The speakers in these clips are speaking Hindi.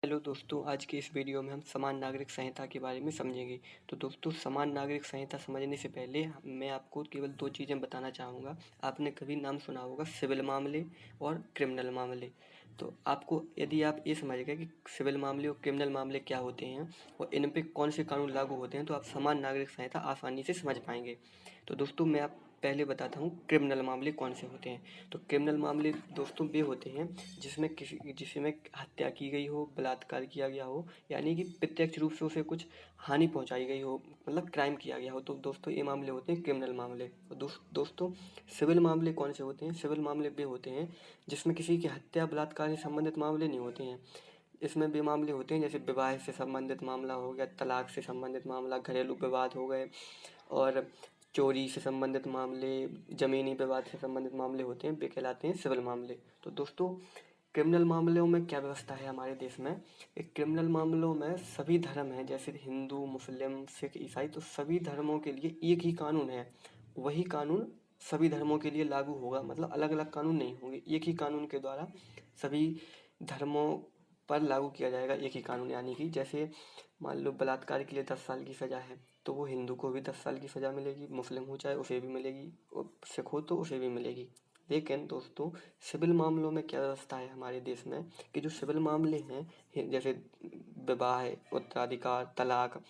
हेलो दोस्तों, आज की इस वीडियो में हम समान नागरिक संहिता के बारे में समझेंगे। तो दोस्तों, समान नागरिक संहिता समझने से पहले मैं आपको केवल दो चीज़ें बताना चाहूँगा। आपने कभी नाम सुना होगा सिविल मामले और क्रिमिनल मामले। तो आपको यदि आप ये समझ गए कि सिविल मामले और क्रिमिनल मामले क्या होते हैं और इन पे कौन से कानून लागू होते हैं, तो आप समान नागरिक संहिता आसानी से समझ पाएंगे। तो दोस्तों, मैं आप पहले बताता हूँ क्रिमिनल मामले कौन से होते हैं। तो क्रिमिनल मामले दोस्तों वे होते हैं जिसमें हत्या की गई हो, बलात्कार किया गया हो, यानी कि प्रत्यक्ष रूप से उसे कुछ हानि पहुंचाई गई हो, मतलब क्राइम किया गया हो। तो दोस्तों, ये मामले होते हैं क्रिमिनल मामले। और दोस्तों, सिविल मामले कौन से होते हैं? सिविल मामले वे होते हैं जिसमें किसी की हत्या बलात्कार से संबंधित मामले नहीं होते हैं। इसमें वे मामले होते हैं जैसे विवाह से संबंधित मामला हो गया, तलाक से संबंधित मामला, घरेलू विवाद हो गए और चोरी से संबंधित मामले, ज़मीनी विवाद से संबंधित मामले होते हैं, वे कहलाते हैं सिविल मामले। तो दोस्तों, क्रिमिनल मामलों में क्या व्यवस्था है हमारे देश में? एक क्रिमिनल मामलों में सभी धर्म हैं, जैसे हिंदू, मुस्लिम, सिख, ईसाई, तो सभी धर्मों के लिए एक ही कानून है। वही कानून सभी धर्मों के लिए लागू होगा, मतलब अलग अलग कानून नहीं होंगे। एक ही कानून के द्वारा सभी धर्मों पर लागू किया जाएगा एक ही कानून। यानी कि जैसे मान लो बलात्कार के लिए 10 साल की सज़ा है, तो वो हिंदू को भी 10 साल की सज़ा मिलेगी, मुस्लिम हो चाहे उसे भी मिलेगी, और सिख हो तो उसे भी मिलेगी। लेकिन दोस्तों, सिविल मामलों में क्या व्यवस्था है हमारे देश में कि जो सिविल मामले हैं, जैसे विवाह, उत्तराधिकार, तलाक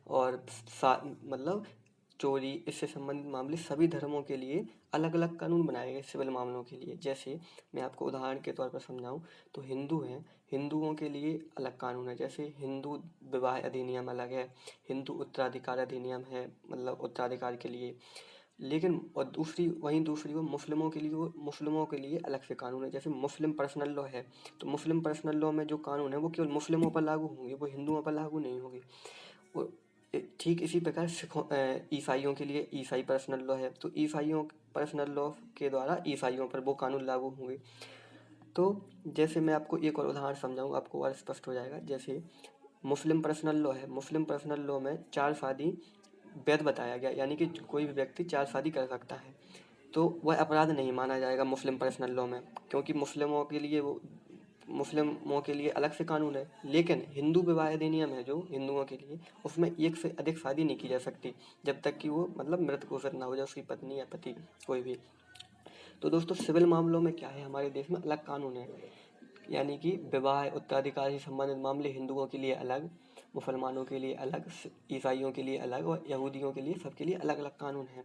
और मतलब चोरी, इससे संबंधित मामले, सभी धर्मों के लिए अलग अलग कानून बनाए गए सिविल मामलों के लिए। जैसे मैं आपको उदाहरण के तौर पर समझाऊं तो हिंदू हैं, हिंदुओं के लिए अलग कानून है। जैसे हिंदू विवाह अधिनियम अलग है, हिंदू उत्तराधिकार अधिनियम है, मतलब उत्तराधिकार के लिए। लेकिन और दूसरी वो मुस्लिमों के लिए अलग से कानून है। जैसे मुस्लिम पर्सनल लॉ है, तो मुस्लिम पर्सनल लॉ में जो कानून है वो केवल मुस्लिमों पर लागू होंगे, वो हिंदुओं पर लागू नहीं होंगे। वो ठीक इसी प्रकार ईसाइयों के लिए ईसाई पर्सनल लॉ है, तो ईसाइयों पर्सनल लॉ के द्वारा ईसाइयों पर वो कानून लागू होंगे। तो जैसे मैं आपको एक और उदाहरण समझाऊँ, आपको और स्पष्ट हो जाएगा। जैसे मुस्लिम पर्सनल लॉ है, मुस्लिम पर्सनल लॉ में 4 शादी वैध बताया गया, यानी कि कोई भी व्यक्ति 4 शादी कर सकता है। तो वह अपराध नहीं माना जाएगा मुस्लिम पर्सनल लॉ में, क्योंकि मुस्लिमों के लिए अलग से कानून है। लेकिन हिंदू विवाह अधिनियम है जो हिंदुओं के लिए, उसमें एक से अधिक शादी नहीं की जा सकती जब तक कि वो मतलब मृत घोषित ना हो जाए, उसकी पत्नी या पति कोई भी। तो दोस्तों, सिविल मामलों में क्या है, हमारे देश में अलग कानून है। यानी कि विवाह उत्तराधिकार से संबंधित मामले हिंदुओं के लिए अलग, मुसलमानों के लिए अलग, ईसाइयों के लिए अलग और यहूदियों के लिए, सबके लिए अलग अलग कानून हैं।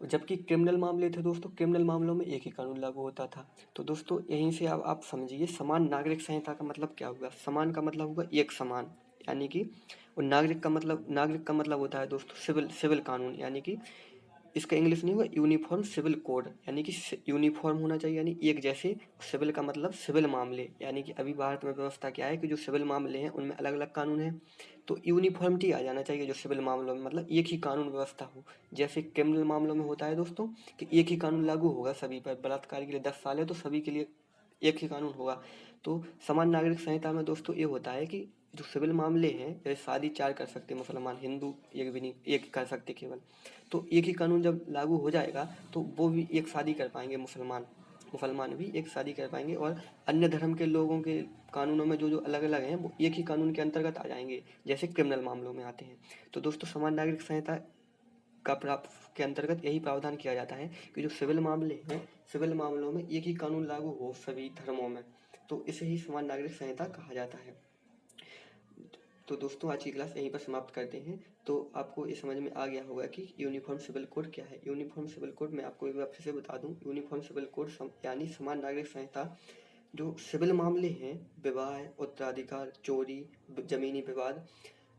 जबकि क्रिमिनल मामले थे दोस्तों, क्रिमिनल मामलों में एक ही कानून लागू होता था। तो दोस्तों, यहीं से अब आप समझिए समान नागरिक संहिता का मतलब क्या होगा। समान का मतलब होगा एक समान, यानी कि और नागरिक का मतलब होता है दोस्तों सिविल कानून, यानी कि इसका इंग्लिश नहीं होगा यूनिफॉर्म सिविल कोड, यानी कि यूनिफॉर्म होना चाहिए, यानी एक जैसे। सिविल का मतलब सिविल मामले, यानी कि अभी भारत में व्यवस्था क्या है कि जो सिविल मामले हैं उनमें अलग अलग कानून हैं, तो यूनिफॉर्मिटी आ जाना चाहिए जो सिविल मामलों में, मतलब एक ही कानून व्यवस्था हो। जैसे क्रिमिनल मामलों में होता है दोस्तों कि एक ही कानून लागू होगा सभी पर। बलात्कार के लिए 10 साल है तो सभी के लिए एक ही कानून होगा। तो समान नागरिक संहिता में दोस्तों ये होता है कि जो सिविल मामले हैं, जैसे शादी 4 कर सकते मुसलमान, हिंदू एक भी नहीं, एक कर सकते केवल। तो एक ही कानून जब लागू हो जाएगा तो वो भी एक शादी कर पाएंगे, मुसलमान भी एक शादी कर पाएंगे, और अन्य धर्म के लोगों के कानूनों में जो जो अलग अलग हैं वो एक ही कानून के अंतर्गत आ जाएंगे, जैसे क्रिमिनल मामलों में आते हैं। तो दोस्तों, समान नागरिक संहिता का के अंतर्गत यही प्रावधान किया जाता है कि जो सिविल मामले हैं, सिविल मामलों में एक ही कानून लागू हो सभी धर्मों में, तो इसे ही समान नागरिक संहिता कहा जाता है। तो दोस्तों, आज की क्लास यहीं पर समाप्त करते हैं। तो आपको ये समझ में आ गया होगा कि यूनिफॉर्म सिविल कोड क्या है। यूनिफॉर्म सिविल कोड मैं आपको एक बार फिर से बता दूं, यूनिफॉर्म सिविल कोड यानी समान नागरिक संहिता जो सिविल मामले हैं, विवाह, उत्तराधिकार, चोरी, जमीनी विवाद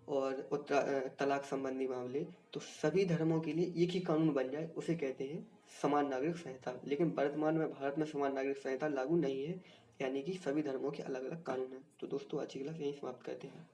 और तलाक संबंधी मामले, तो सभी धर्मों के लिए एक ही कानून बन जाए, उसे कहते हैं समान नागरिक संहिता। लेकिन वर्तमान में भारत में समान नागरिक संहिता लागू नहीं है, यानी कि सभी धर्मों के अलग अलग कानून हैं। तो दोस्तों, आज की क्लास यहीं समाप्त करते हैं।